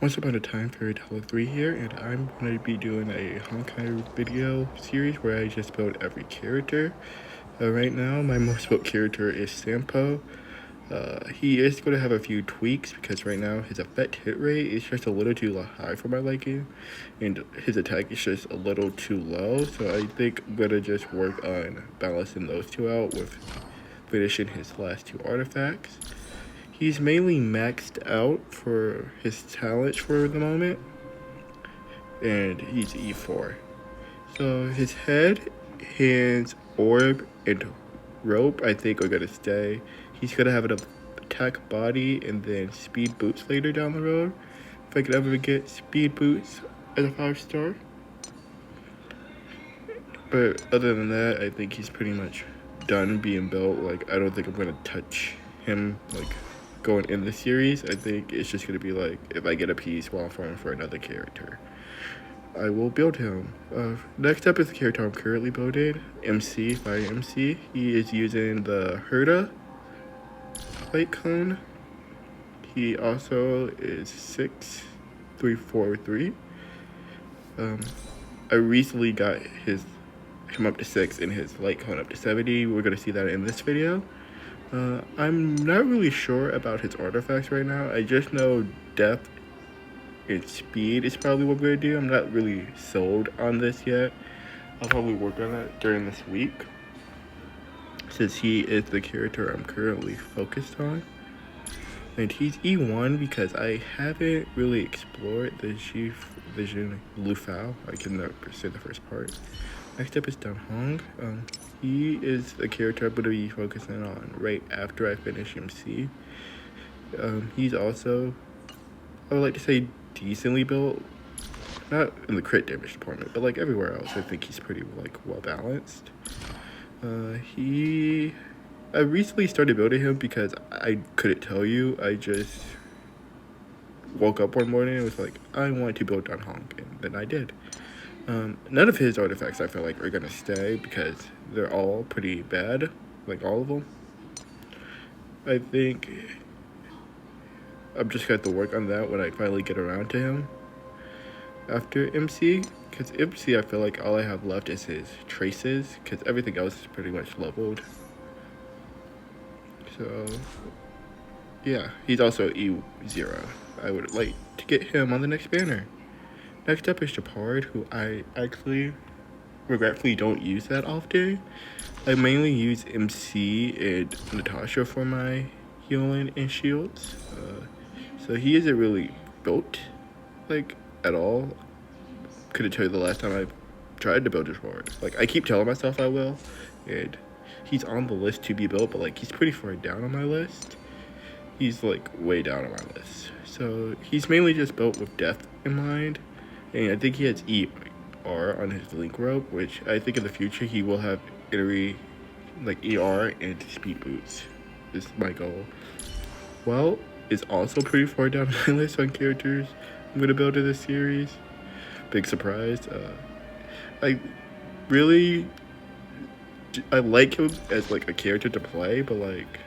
Once upon a time, Fairy Tale 3 here, and I'm going to be doing a Honkai video series where I just build every character. Right now, my most built character is Sampo. He is going to have a few tweaks because right now his effect hit rate is just a little too high for my liking, and his attack is just a little too low, so I think I'm going to just work on balancing those two out with finishing his last two artifacts. He's mainly maxed out for his talents for the moment, and he's E4. So his head, hands, orb, and rope I think are gonna stay. He's gonna have an attack body and then speed boots later down the road. If I could ever get speed boots as a 5-star. But other than that, I think he's pretty much done being built. Like, I don't think I'm gonna touch him like going in the series. I think it's just gonna be like if I get a piece while I'm farming for another character, I will build him. Next up is the character I'm currently building, MC by MC. He is using the Herda light cone. He also is 6'3", 4'3". I recently got him up to 6 and his light cone up to 70. We're gonna see that in this video. I'm not really sure about his artifacts right now. I just know depth and speed is probably what we're gonna do. I'm not really sold on this yet. I'll probably work on that during this week, since he is the character I'm currently focused on. And he's E1 because I haven't really explored the Chief Vision Lufao. I can never say the first part. Next up is Dan Hong. He is a character I'm going to be focusing on right after I finish MC. He's also, I would like to say, decently built. Not in the crit damage department, but like everywhere else, I think he's pretty like well balanced. I recently started building him because I couldn't tell you. I just woke up one morning and was like, I want to build Dan Hong, and then I did. None of his artifacts I feel like are gonna stay because they're all pretty bad, like all of them. I think I'm just gonna have to work on that when I finally get around to him after MC, because MC I feel like all I have left is his traces, because everything else is pretty much leveled. So yeah, he's also E0. I would like to get him on the next banner. Next up is Japard, who I actually regretfully don't use that often. I mainly use MC and Natasha for my healing and shields. So he isn't really built like at all. Couldn't tell you the last time I tried to build Japard. Like, I keep telling myself I will, and he's on the list to be built, but like he's pretty far down on my list. He's like way down on my list. So he's mainly just built with depth in mind. And I think he has ER on his link rope, which I think in the future he will have like ER and speed boots is my goal. Well, it's also pretty far down my list on characters I'm going to build in this series. Big surprise. I like him as like a character to play, but like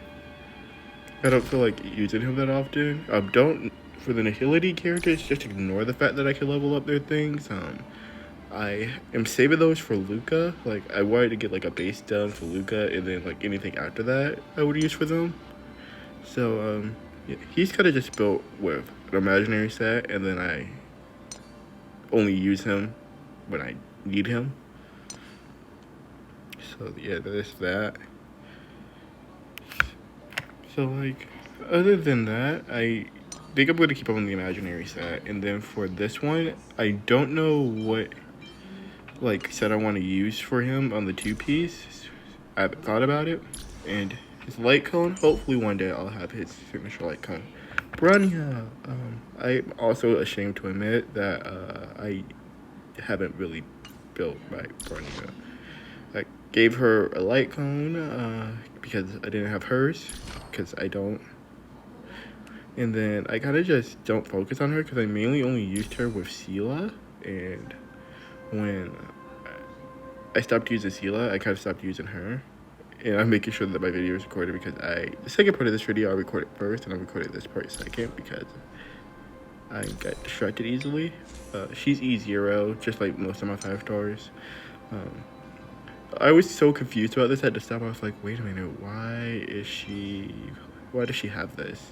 I don't feel like using him that often. For the Nihility characters, just ignore the fact that I can level up their things. I am saving those for Luca. Like, I wanted to get like a base done for Luca, and then like anything after that I would use for them. So yeah, he's kind of just built with an imaginary set, and then I only use him when I need him. So yeah, there's that. So like, other than that, I think I'm going to keep him on the imaginary set. And then for this one, I don't know what like set I want to use for him on the 2-piece. I haven't thought about it. And his light cone, hopefully one day I'll have his signature light cone. Branya, I'm also ashamed to admit that I haven't really built my Branya. I gave her a light cone because I didn't have hers, because I don't. And then I kind of just don't focus on her because I mainly only used her with Sela. And when I stopped using Sela, I kind of stopped using her. And I'm making sure that my video is recorded because the second part of this video, I'll record it first and I'll record this part second because I got distracted easily. She's E0, just like most of my 5 stars. I was so confused about this at the stop. I was like, wait a minute, why does she have this?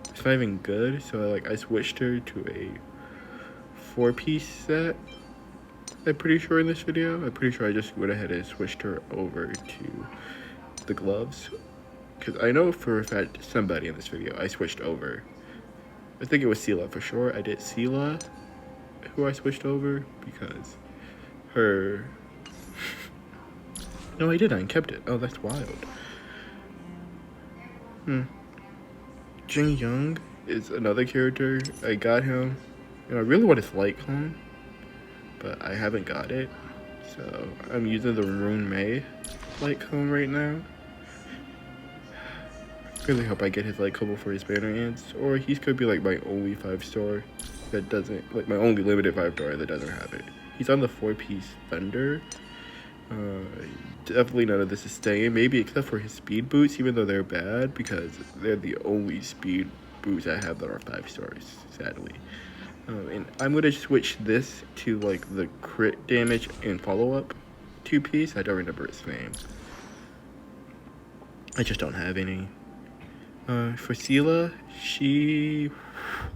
It's not even good. So I switched her to a 4-piece set. I'm pretty sure in this video. I'm pretty sure I just went ahead and switched her over to the gloves. Because I know for a fact somebody in this video I switched over. I think it was Sela for sure. I did Sela, who I switched over, because her... No, I didn't. I kept it. Oh, that's wild. Jin Young is another character. I got him. I really want his light cone, but I haven't got it. So I'm using the Rune May light cone right now. Really hope I get his light cone before his banner ends, or he could be like my only 5-star that doesn't, like my only limited 5-star that doesn't have it. He's on the 4-piece Thunder. Definitely none of this is staying, maybe except for his speed boots, even though they're bad, because they're the only speed boots I have that are 5 stars, sadly. And I'm going to switch this to like the crit damage and follow-up 2-piece. I don't remember its name. I just don't have any. For Sela,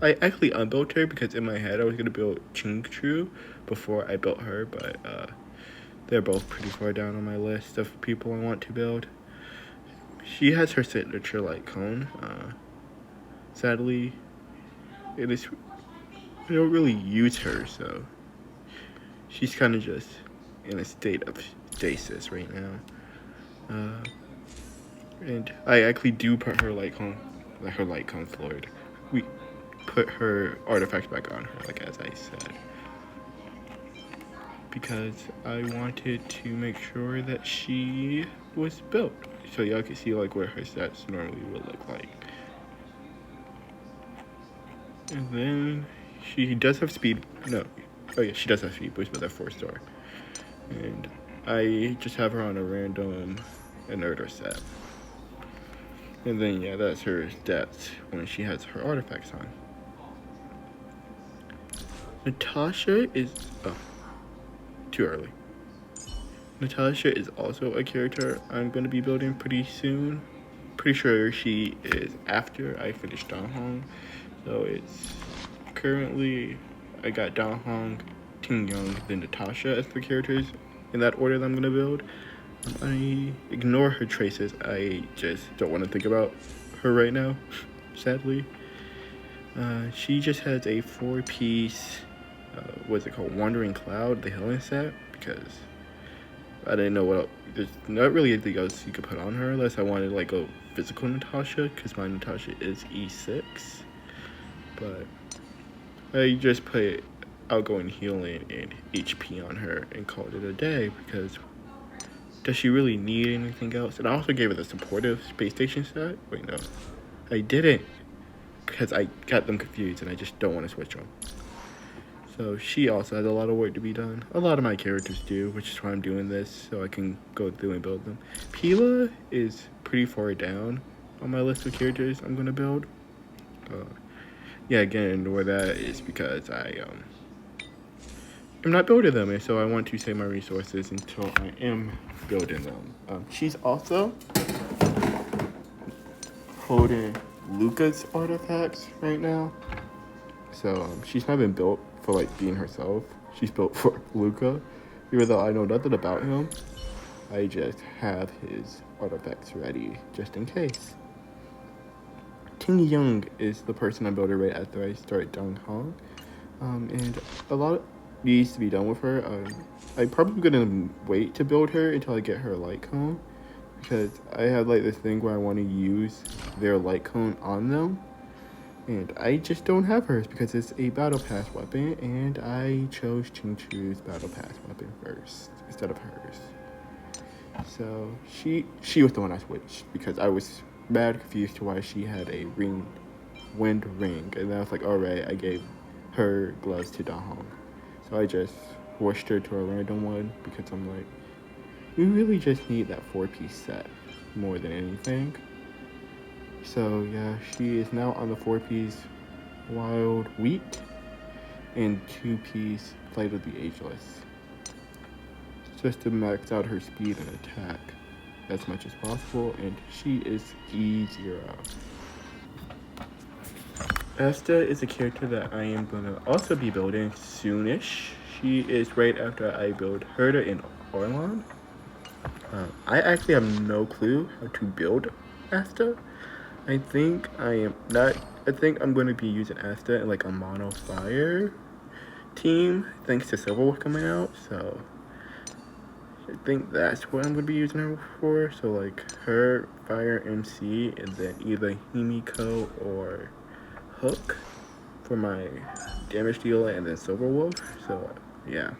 I actually unbuilt her because in my head I was going to build Chingchu before I built her, but they're both pretty far down on my list of people I want to build. She has her signature light cone. Sadly, I don't really use her, so she's kind of just in a state of stasis right now. And I actually do put her light cone floored. We put her artifact back on her, like as I said, because I wanted to make sure that she was built, so y'all can see like what her stats normally would look like. And then she does have speed. No, oh yeah, she does have speed boost, but they're 4-star. And I just have her on a random inerter set. And then yeah, that's her stats when she has her artifacts on. Natasha is too early. Natasha is also a character I'm going to be building pretty soon. Pretty sure she is after I finish Donghong. So it's currently, I got Donghong, Ting Young, then Natasha as the characters in that order that I'm going to build. I ignore her traces. I just don't want to think about her right now, sadly. She just has a 4-piece, what's it called, Wandering Cloud, the healing set, because I didn't know what else. There's not really anything else you could put on her unless I wanted like a physical Natasha, because my Natasha is E6. But I just put outgoing healing and HP on her and called it a day, because does she really need anything else? And I also gave her the supportive space station set. Wait, no. I didn't, because I got them confused and I just don't want to switch them. So she also has a lot of work to be done. A lot of my characters do, which is why I'm doing this, so I can go through and build them. Pila is pretty far down on my list of characters I'm going to build. Yeah, again, where that is because I'm not building them, and so I want to save my resources until I am building them. She's also holding Luca's artifacts right now. So she's not been built for like being herself. She's built for Luca. Even though I know nothing about him, I just have his artifacts ready just in case. Ting Young is the person I built right after I start Donghong. And a lot needs to be done with her. I'm probably gonna wait to build her until I get her light cone, because I have like this thing where I want to use their light cone on them, and I just don't have hers because it's a battle pass weapon, and I chose Chingchu's battle pass weapon first instead of hers. So she was the one I switched because I was mad confused to why she had a wind ring, and then I was like, alright, I gave her gloves to Dahong. So I just switched her to a random one because I'm like, we really just need that 4-piece set more than anything. So yeah, she is now on the 4-piece Wild Wheat. and 2-piece Flight of the Ageless, just to max out her speed and attack as much as possible, and she is E0. Asta is a character that I am going to also be building soonish. She is right after I build Herda in Orlan. I actually have no clue how to build Asta. I think I'm going to be using Asta in like a mono fire team, thanks to Civil War coming out. So I think that's what I'm going to be using her for. So like her, Fire MC, and then either Himiko or Hook for my damage dealer, and then Silver Wolf. So yeah.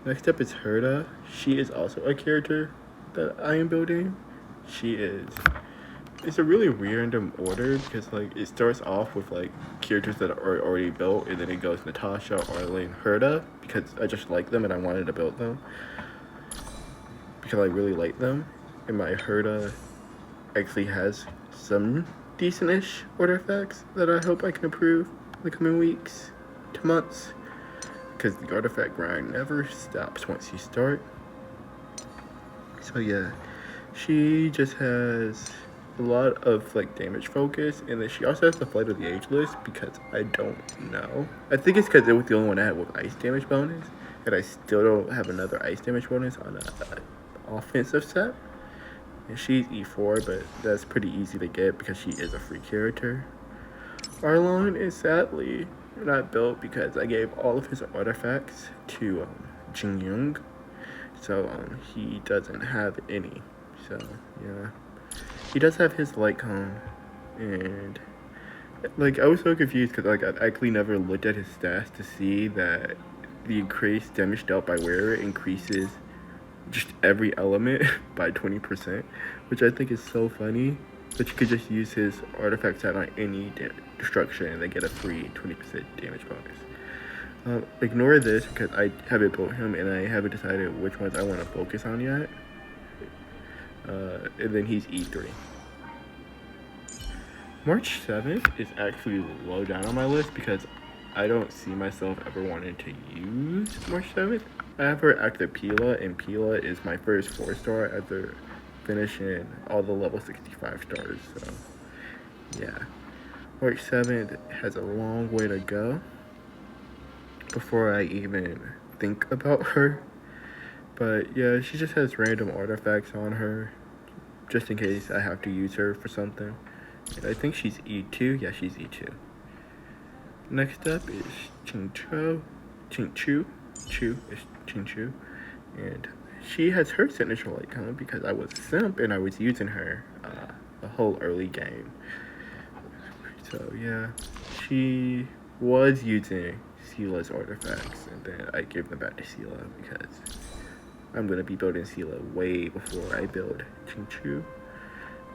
Next up is Herda. She is also a character that I am building. It's a really random order because like it starts off with like characters that are already built, and then it goes Natasha, Arlene, Herda, because I just like them and I wanted to build them because I really like them. And my Herda actually has some decent-ish artifacts that I hope I can improve in the coming weeks to months, because the artifact grind never stops once you start. So yeah, she just has a lot of like damage focus, and then she also has the Flight of the Ageless, because I don't know. I think it's because it was the only one I had with ice damage bonus, and I still don't have another ice damage bonus on an offensive set. And she's E4, but that's pretty easy to get because she is a free character. Arlon is sadly not built because I gave all of his artifacts to Jin Young, so he doesn't have any. So yeah, he does have his light cone, and like I was so confused because like I actually never looked at his stats to see that the increased damage dealt by wearer increases just every element by 20%, which I think is so funny. But you could just use his artifact set on any destruction and then get a free 20% damage bonus. Ignore this because I haven't built him and I haven't decided which ones I want to focus on yet. And then he's E3. March 7th is actually low down on my list because I don't see myself ever wanting to use March 7th. I have her active Pila, and Pila is my first 4-star after finishing all the level 65 stars. So yeah, March 7th has a long way to go before I even think about her. But yeah, she just has random artifacts on her just in case I have to use her for something. And I think she's E2. Yeah, she's E2. Next up is Chu is Chinchu, and she has her signature light cone because I was a simp and I was using her the whole early game. So yeah, she was using Sila's artifacts, and then I gave them back to Sila because I'm gonna be building Sila way before I build Chinchu.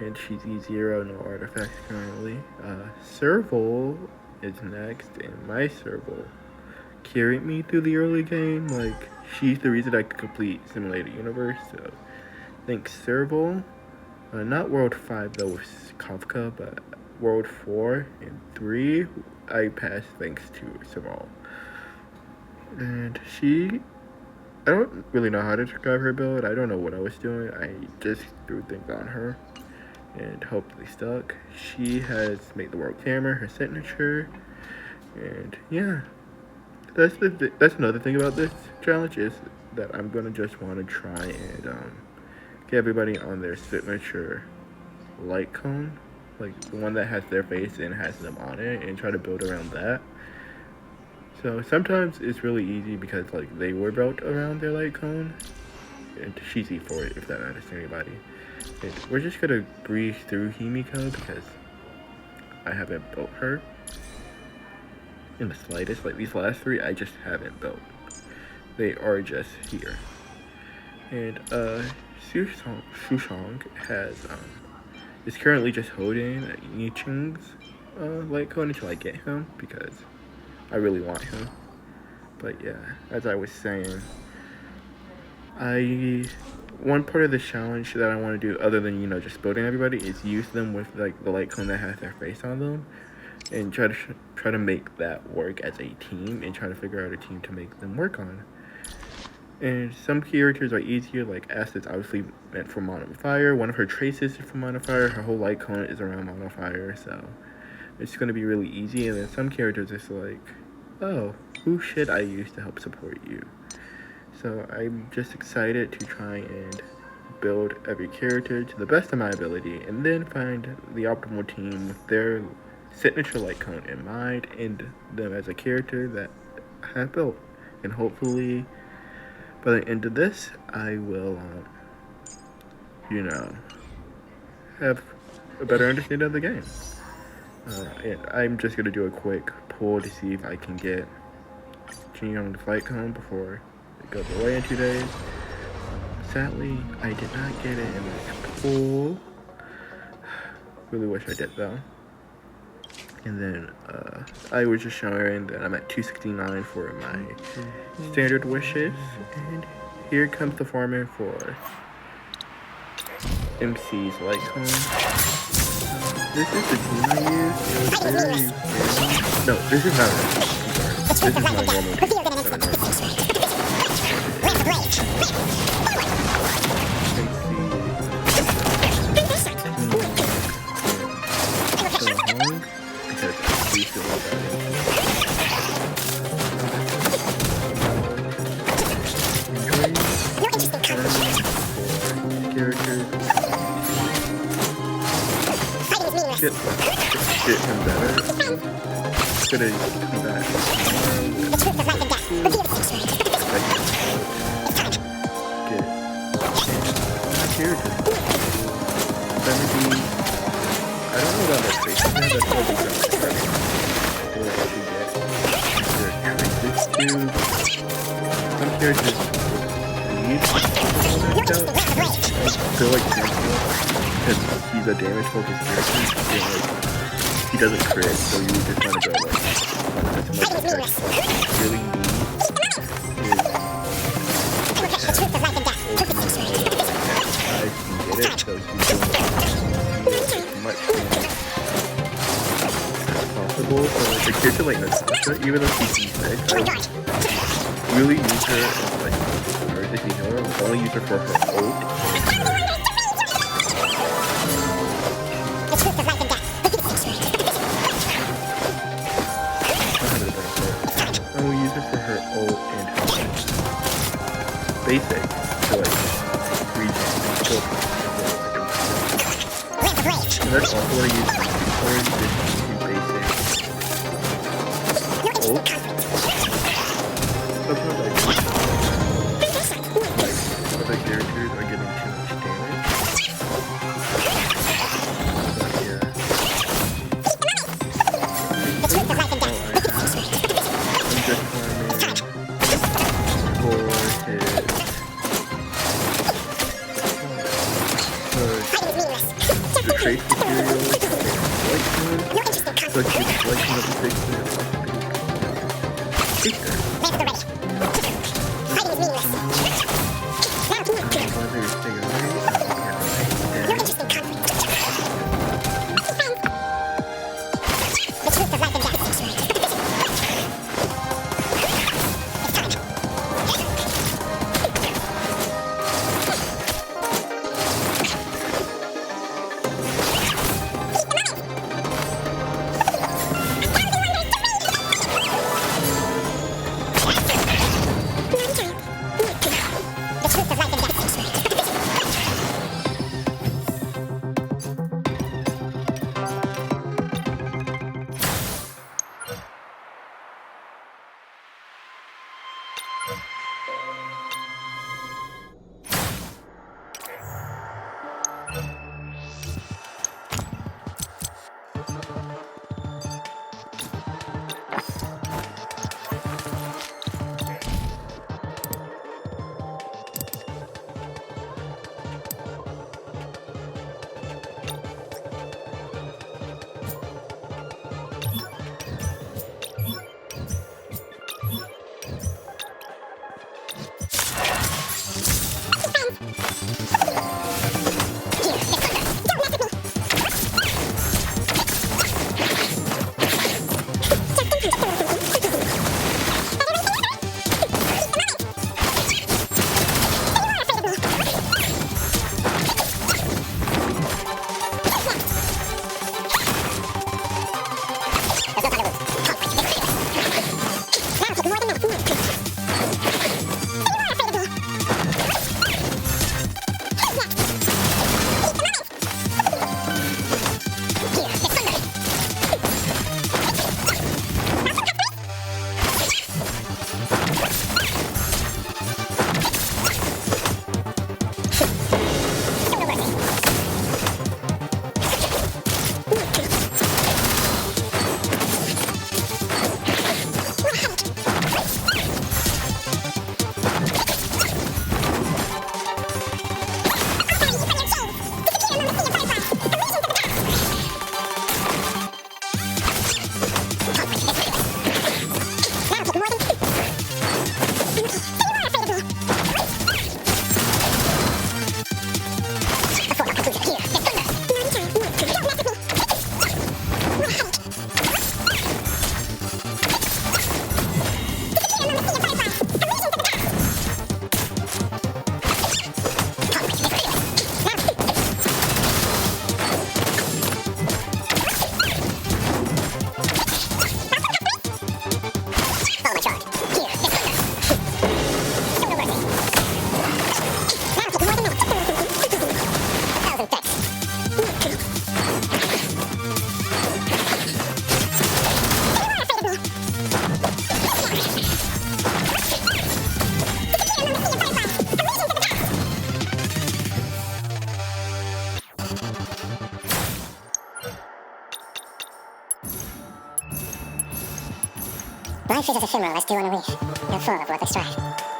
And she's E0, no artifacts currently. Serval is next, and my Serval carried me through the early game. Like, she's the reason I could complete Simulated Universe, so thanks Serval. Not World 5 though with Kafka, but World 4 and 3 I passed thanks to Serval. And I don't really know how to describe her build. I don't know what I was doing. I just threw things on her and hoped they stuck. She has made the world camera her signature, and yeah, that's another thing about this challenge is that I'm gonna just want to try and get everybody on their signature light cone, like the one that has their face and has them on it, and try to build around that. So sometimes it's really easy because like they were built around their light cone, and she's E4 if that matters to anybody. And we're just gonna breeze through Himiko because I haven't built her in the slightest. Like these last 3 I just haven't built. They are just here. And Shushong has is currently just holding Yicheng's light cone until I get him because I really want him. But yeah, as I was saying, one part of the challenge that I want to do, other than just building everybody, is use them with like the light cone that has their face on them. and try to make that work as a team and try to figure out a team to make them work on. And some characters are easier, like Acid's obviously meant for Fire. One of her traces is for Fire. Her whole light cone is around Fire, so it's going to be really easy. And then some characters is like, oh, who should I use to help support you? So I'm just excited to try and build every character to the best of my ability and then find the optimal team with their signature light cone in mind and them as a character that I have built. And hopefully by the end of this, I will, have a better understanding of the game. And I'm just going to do a quick pull to see if I can get Jinyoung's light cone before it goes away in 2 days. Sadly, I did not get it in this pull. Really wish I did though. And then I was just showing that I'm at 269 for my standard wishes. And here comes the farmer for MC's light cone. This is the team I used. It was very no, this is not right. This is my normal team. Get him better. It's gonna come back. Get characters. 70. I don't know about that face. That's probably something we'll actually get. Some characters need I feel like because he's a damage focused character. He doesn't crit, so you just want to go like as much attack as you really need is I can get it, so he's doing as much damage as possible. So like a character like Natasha, even though she's D6, I really use her as like emergency healer. I only use her for her ult. Basic to like regen and that's also what I use for basic ult. Sometimes like other characters are getting too much damage. But yeah. I'm just the trade materials, so it's just selection of the This is just ephemeral as dew on a leaf, and full of worthless strife.